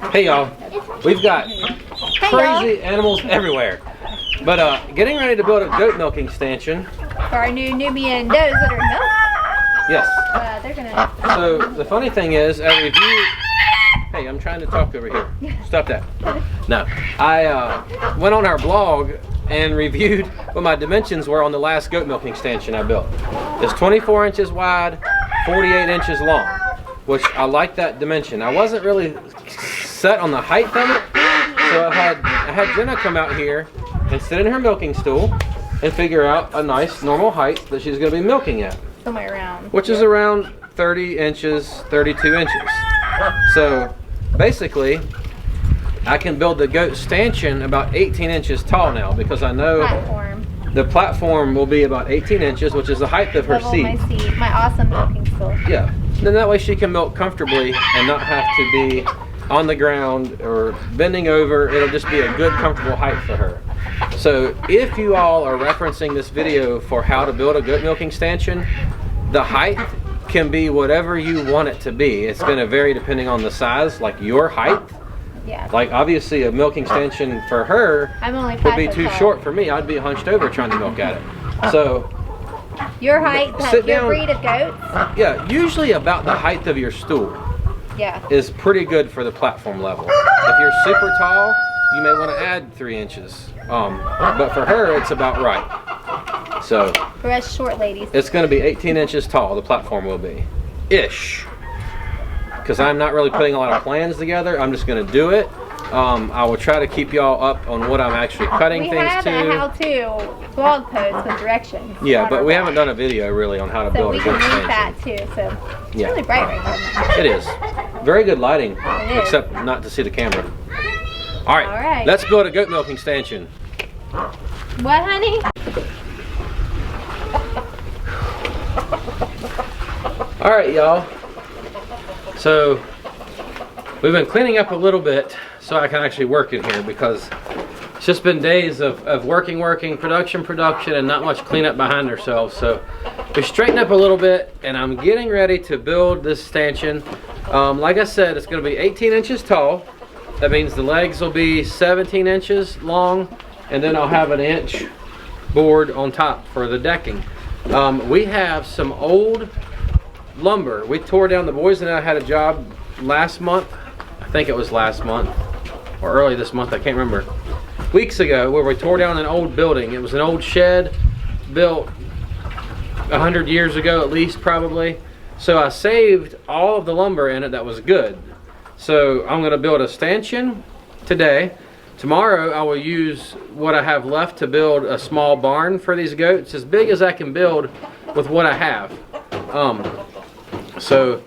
Hey y'all, we've got crazy animals everywhere. But getting ready to build a goat milking stanchion. For our new Nubian does that are milk. Yes. They're gonna. So the funny thing is, I reviewed. Hey, I'm trying to talk over here. Stop that. No, I went on our blog and reviewed what my dimensions were on the last goat milking stanchion I built. It's 24 inches wide, 48 inches long, which I like that dimension. I wasn't really set on the height of it, so I had Jenna come out here and sit in her milking stool and figure out a nice normal height that she's going to be milking at. Somewhere around. Which is around 30 inches, 32 inches. So basically, I can build the goat stanchion about 18 inches tall now because I know the platform will be about 18 inches, which is the height of her seat. My awesome milking stool. Yeah, then that way she can milk comfortably and not have to be on the ground or bending over. It'll just be a good, comfortable height for her. So if you all are referencing this video for how to build a goat milking stanchion, the height can be whatever you want it to be. It's going to vary depending on the size, like your height. Yeah. Like obviously a milking stanchion for her would be too short for me. I'd be hunched over trying to milk at it. So your height, your breed of goats? Yeah, usually about the height of your stool. Yeah. Is pretty good for the platform level. If you're super tall, you may want to add 3 inches. But for her, it's about right. So for us short ladies, it's going to be 18 inches tall. The platform will be, ish. Because I'm not really putting a lot of plans together. I'm just going to do it. I will try to keep y'all up on what I'm actually cutting things to. We have a how-to blog post with directions. Yeah, but we haven't done a video really on how to build a goat stanchion. So we can link that too. So it's really bright right now. It is. Very good lighting, except not to see the camera. All right, let's build a goat milking stanchion. What, honey? All right, y'all. So we've been cleaning up a little bit so I can actually work in here because it's just been days of working, production, and not much cleanup behind ourselves. So we straightened up a little bit and I'm getting ready to build this stanchion. Like I said, it's going to be 18 inches tall. That means the legs will be 17 inches long, and then I'll have an inch board on top for the decking. We have some old lumber. We tore down, the boys and I had a job last month. I think it was last month or early this month, I can't remember. Weeks ago, where we tore down an old building. It was an old shed built 100 years ago at least, probably. So I saved all of the lumber in it that was good. So I'm going to build a stanchion today. Tomorrow I will use what I have left to build a small barn for these goats, as big as I can build with what I have. So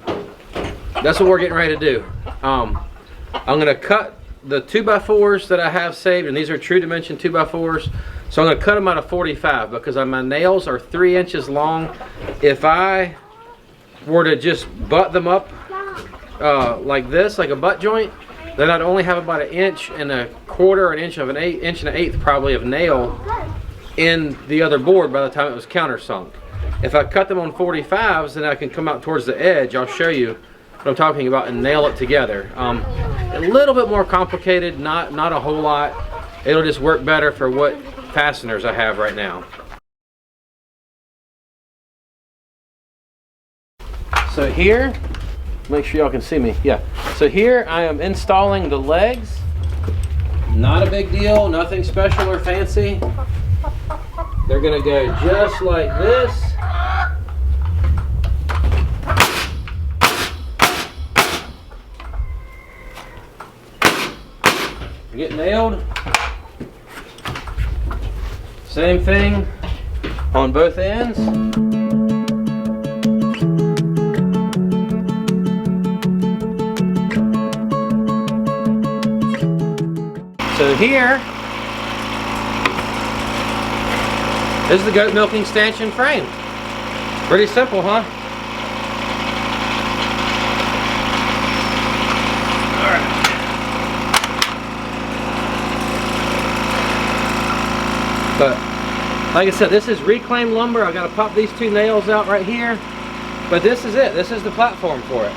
that's what we're getting ready to do. I'm going to cut the 2x4s that I have saved, and these are true dimension 2x4s. So I'm going to cut them out of 45 because my nails are 3 inches long. If I were to just butt them up like this, like a butt joint, then I'd only have about 1.25 inches, or an inch and an eighth probably of nail in the other board by the time it was countersunk. If I cut them on 45s, then I can come out towards the edge. I'll show you what I'm talking about and nail it together. A little bit more complicated, not a whole lot. It'll just work better for what fasteners I have right now. So here, make sure y'all can see me. Yeah. So here I am installing the legs. Not a big deal, nothing special or fancy. They're gonna go just like this. Get nailed. Same thing on both ends. So here is the goat milking stanchion frame. Pretty simple, huh? Alright. But like I said, this is reclaimed lumber. I gotta pop these 2 nails out right here. But this is it. This is the platform for it.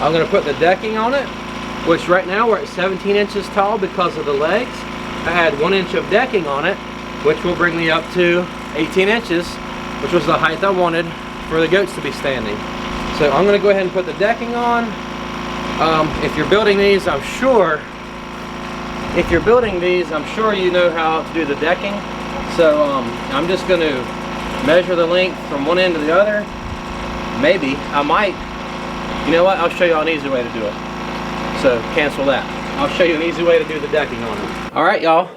I'm gonna put the decking on it. which right now we're at 17 inches tall because of the legs. I had 1 inch of decking on it, which will bring me up to 18 inches, which was the height I wanted for the goats to be standing. So I'm gonna go ahead and put the decking on. If you're building these, I'm sure you know how to do the decking. So I'm just going to measure the length from one end to the other. Maybe I might, you know what, I'll show you an easy way to do it. So cancel that. I'll show you an easy way to do the decking on it. All right, y'all,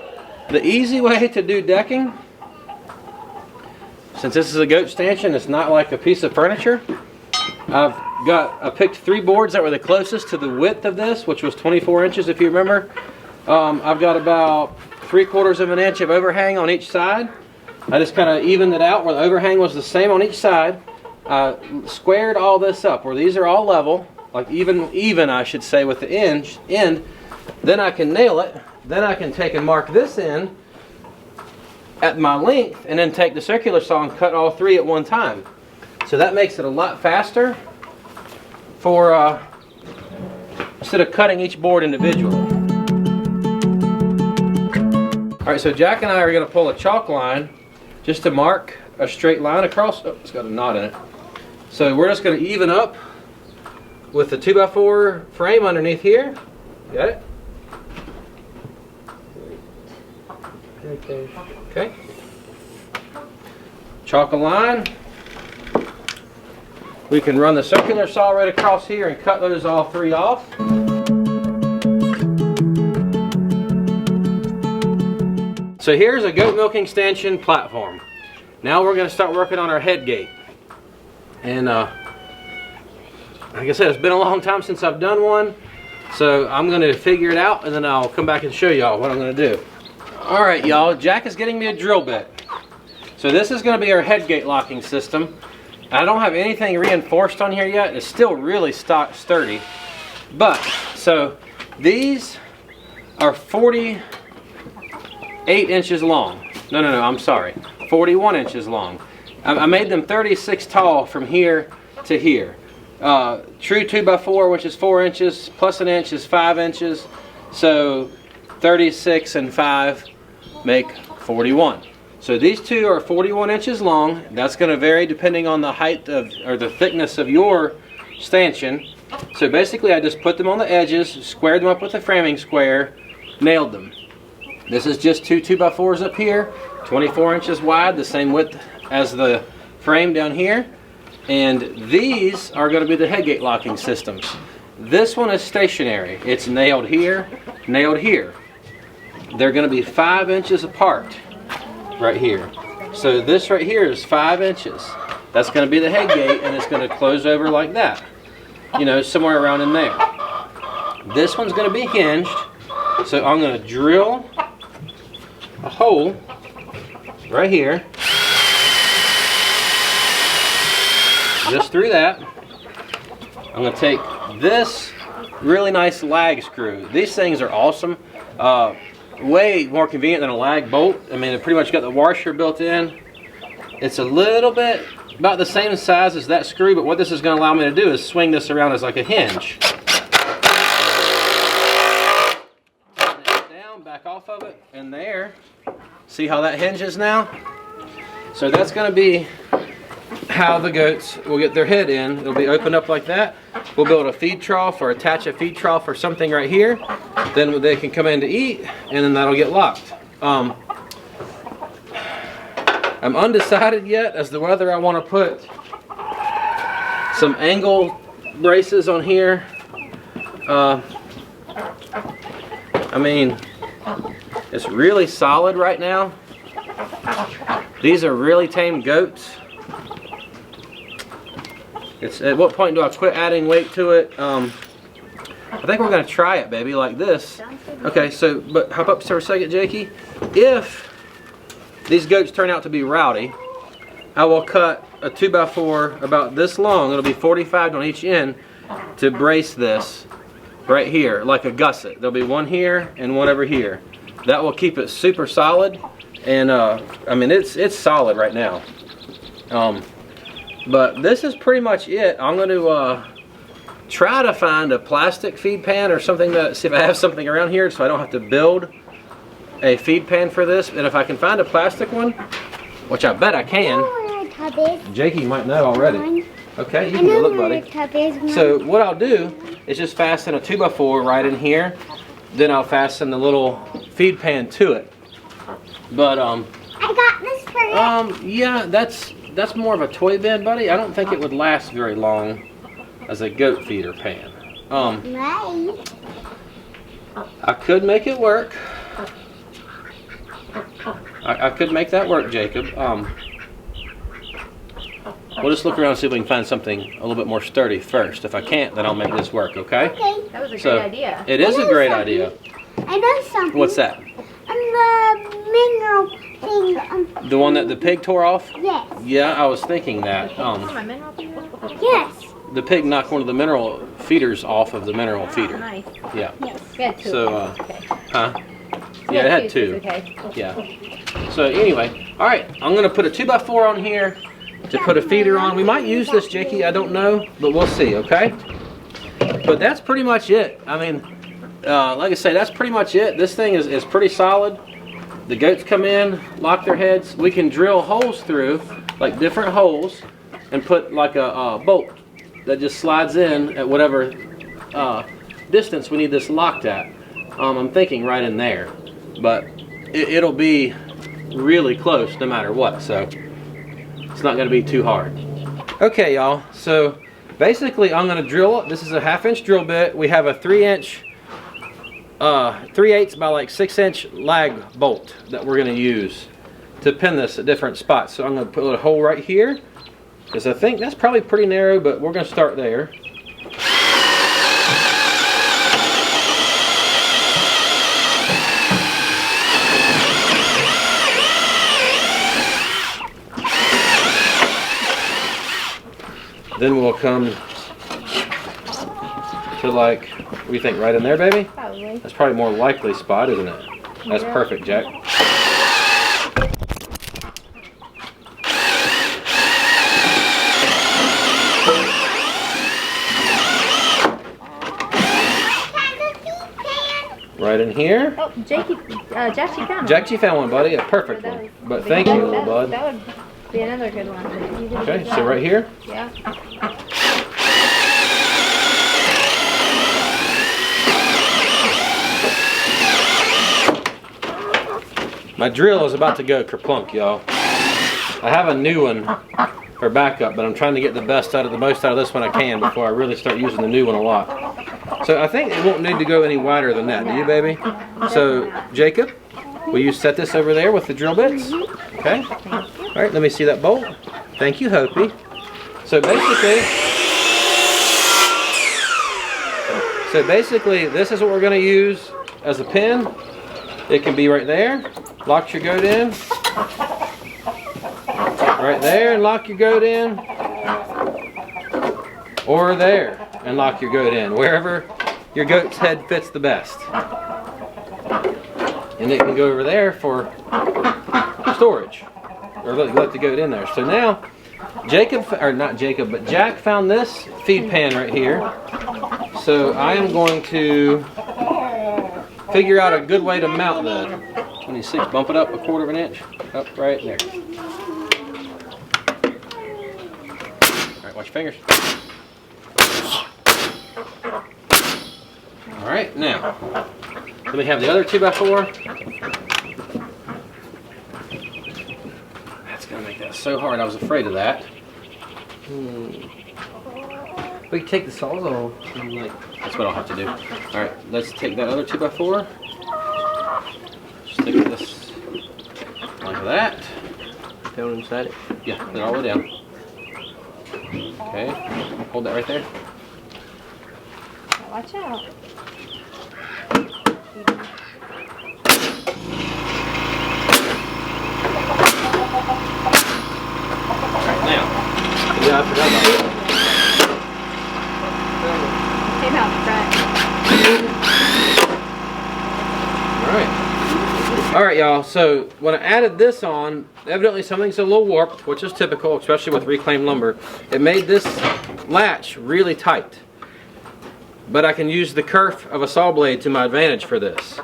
the easy way to do decking, since this is a goat stanchion, it's not like a piece of furniture. I picked 3 boards that were the closest to the width of this, which was 24 inches if you remember. I've got about 3/4 of an inch of overhang on each side. I just kind of evened it out where the overhang was the same on each side. Squared all this up where these are all level, like even I should say with the end. Then I can nail it. Then I can take and mark this end at my length and then take the circular saw and cut all 3 at one time. So that makes it a lot faster for instead of cutting each board individually. All right, so Jack and I are going to pull a chalk line just to mark a straight line across. Oh, it's got a knot in it. So we're just going to even up with the 2x4 frame underneath here. Got it? Okay. Chalk a line. We can run the circular saw right across here and cut those all 3 off. So here's a goat milking stanchion platform. Now we're going to start working on our head gate. And like I said, it's been a long time since I've done one. So I'm going to figure it out and then I'll come back and show y'all what I'm going to do. Alright y'all, Jack is getting me a drill bit. So this is going to be our head gate locking system. I don't have anything reinforced on here yet. It's still really sturdy. But, so these are 48 inches long. No, I'm sorry. 41 inches long. I made them 36 tall from here to here. True 2x4, which is 4 inches, plus an inch is 5 inches. So 36 and 5 make 41. So these 2 are 41 inches long. That's going to vary depending on the height of, or the thickness of your stanchion. So basically I just put them on the edges, squared them up with a framing square, nailed them. This is just 2 2x4s up here, 24 inches wide, the same width as the frame down here. And these are going to be the headgate locking systems. This one is stationary. It's nailed here, nailed here. They're going to be 5 inches apart right here. So this right here is 5 inches. That's going to be the head gate, and it's going to close over like that. You know, somewhere around in there. This one's going to be hinged. So I'm going to drill a hole right here. Just through that. I'm going to take this really nice lag screw. These things are awesome. Way more convenient than a lag bolt. I mean, it pretty much got the washer built in. It's a little bit about the same size as that screw, but what this is going to allow me to do is swing this around as like a hinge. Down, back off of it, and there. See how that hinges now? So that's going to be how the goats will get their head in. It'll be opened up like that. We'll build a feed trough or attach a feed trough or something right here. Then they can come in to eat, and then that'll get locked. I'm undecided yet as to whether I want to put some angle braces on here. I mean, it's really solid right now. These are really tame goats. It's at what point do I quit adding weight to it? I think we're going to try it, baby, like this. Okay, so, but hop up for a second, Jakey. If these goats turn out to be rowdy, I will cut a 2x4 about this long. It'll be 45 on each end to brace this right here, like a gusset. There'll be one here and one over here. That will keep it super solid. And I mean, it's solid right now. But this is pretty much it. I'm going to try to find a plastic feed pan or something to see if I have something around here so I don't have to build a feed pan for this. And if I can find a plastic one, which I bet I can. Jakey might know already. Okay, you can go look, buddy. So what I'll do is just fasten a 2x4 right in here. Then I'll fasten the little feed pan to it. But I got this for you. yeah, that's more of a toy bin, buddy. I don't think it would last very long as a goat feeder pan. I could make it work. I could make that work, Jacob. We'll just look around and see if we can find something a little bit more sturdy first. If I can't, then I'll make this work, okay? Okay. That was a great idea. It is a great idea. I know something. What's that? The mineral thing. The one that the pig tore off? Yes. Yeah, I was thinking that. My mineral feeder? Yes. The pig knocked one of the mineral feeders off of the mineral feeder. Nice. Yeah. Yes. We had two. So, Okay. huh? Yeah, it had two. Okay. Yeah. So anyway, all right, I'm gonna put a 2x4 on here to put a feeder on. We might use this, Jakey, I don't know, but we'll see, okay? But that's pretty much it. I mean, like I say, that's pretty much it. This thing is pretty solid. The goats come in, lock their heads. We can drill holes through, like different holes, and put like a bolt that just slides in at whatever distance we need this locked at. I'm thinking right in there, but it'll be really close no matter what, so it's not going to be too hard. Okay, y'all, so basically I'm going to drill it. This is a 1/2 inch drill bit. We have a 3-inch 3/8 by like 6-inch lag bolt that we're going to use to pin this at different spots. So I'm going to put a hole right here because I think that's probably pretty narrow, but we're going to start there. Then we'll come to like, what do you think, right in there, baby? Probably. That's probably a more likely spot, isn't it? That's perfect, Jack. Right in here. Oh, Jakey found one. Jackie found one, buddy. A perfect one. But thank you, little bud. That would be another good one. You did a Okay, good so job. right here. Yeah. My drill is about to go kerplunk, y'all. I have a new one for backup, but I'm trying to get the most out of this one I can before I really start using the new one a lot. So I think it won't need to go any wider than that, do you, baby? So, Jacob, will you set this over there with the drill bits? Okay. All right, let me see that bolt. Thank you, Hopi. So basically, this is what we're going to use as a pin. It can be right there. Lock your goat in. Right there and lock your goat in. Or there and lock your goat in. Wherever your goat's head fits the best. And it can go over there for storage. Or let the goat in there. So now, Jack found this feed pan right here. So I am going to figure out a good way to mount the 26. Bump it up 1/4 inch. Up right there. Alright, watch your fingers. Alright, now, let me have the other 2x4. That's going to make that so hard. I was afraid of that. We can take the saws off. That's what I'll have to do. Alright, let's take that other 2x4. Stick this like that. Down inside it? Yeah, put it all the way down. Okay, hold that right there. Watch out. Alright, now. Yeah, I forgot about that. Came out front. Alright. Alright, y'all, so when I added this on, evidently something's a little warped, which is typical, especially with reclaimed lumber. It made this latch really tight. but I can use the kerf of a saw blade to my advantage for this.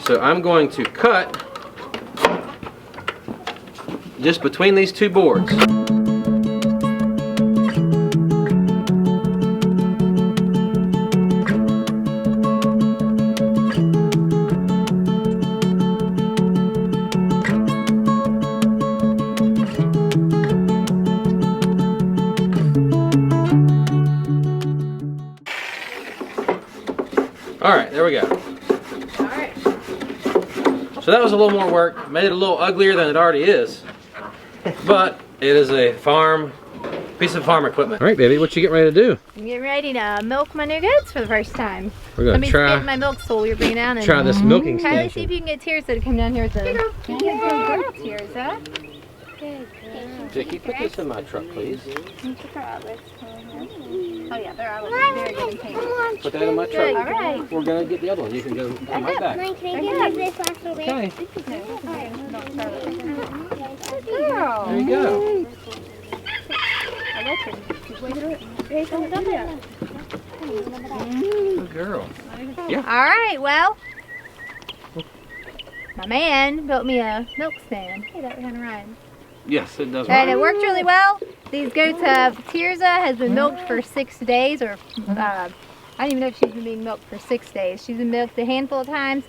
So I'm going to cut just between these two boards. Alright, there we go. Alright. So that was a little more work. Made it a little uglier than it already is. But it is a piece of farm equipment. Alright, baby, what you getting ready to do? I'm getting ready to milk my new goats for the first time. We're going to try my milk stool you're bringing down. And try this milking Kylie, see station. if you can get Tirza to come down here with the... Good girl, Tirza. Jackie, put this in my truck, please. Oh yeah, they're all very good in paint. Put that in my truck. All right. We're going to get the other one. You can go come right back. Mine, can I give this last little bit? Okay. Good girl. There you go. I like her. Good girl. Yeah. All right, well, my man built me a milk stand. Hey, that kind of rhymes. Yes, it does work. And it worked really well. These goats have, Tirza has been milked for 6 days, or I don't even know if she's been being milked for 6 days. She's been milked a handful of times.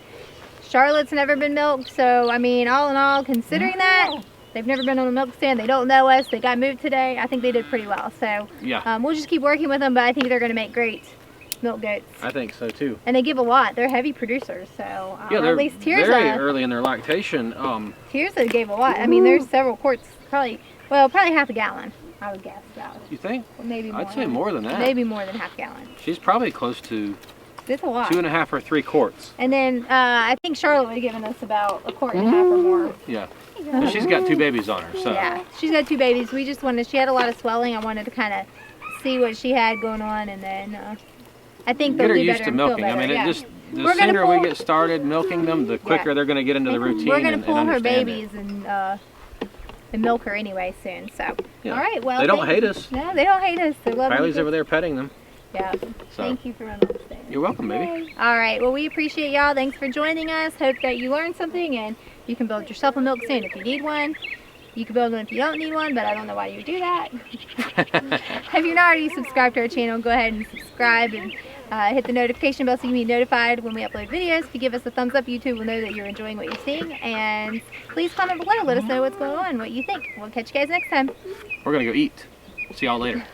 Charlotte's never been milked, so I mean, all in all, considering that, they've never been on a milk stand, they don't know us, they got moved today, I think they did pretty well. So Yeah. we'll just keep working with them, but I think they're going to make great milk goats. I think so too. And they give a lot. They're heavy producers, so Yeah, they're at least very Tirza early in their lactation. Tirza gave a lot. I mean, there's several quarts, probably half a gallon, I would guess. You think? Well, maybe more. I'd say more than that. Maybe more than half a gallon. She's probably close to It's a lot. 2.5 or 3 quarts. And then I think Charlotte would have given us about a quart and a half or more. Yeah. But she's got 2 babies on her, so. Yeah, she's got 2 babies. We just wanted, she had a lot of swelling. I wanted to kind of see what she had going on, and then I think they'll Get her do used better to and feel milking. I better, mean, yeah. it just, the We're gonna sooner we pull- get started milking them, the quicker they're going to get into the routine. We're going to and pull her understand it. babies and milk her anyway soon. So, Yeah. all right. Well, They don't hate us. No, they don't hate us. They love Kylie's us. over there petting them. Yeah. So. Thank you for running this thing. You're welcome, baby. All right. Well, we appreciate y'all. Thanks for joining us. Hope that you learned something, and you can build yourself a milk stand if you need one. You can build one if you don't need one, but I don't know why you would do that. If you're not already subscribed to our channel, go ahead and subscribe and hit the notification bell so you can be notified when we upload videos. If you give us a thumbs up, YouTube will know that you're enjoying what you're seeing. And please comment below. Let us know what's going on, what you think. We'll catch you guys next time. We're going to go eat. See y'all later.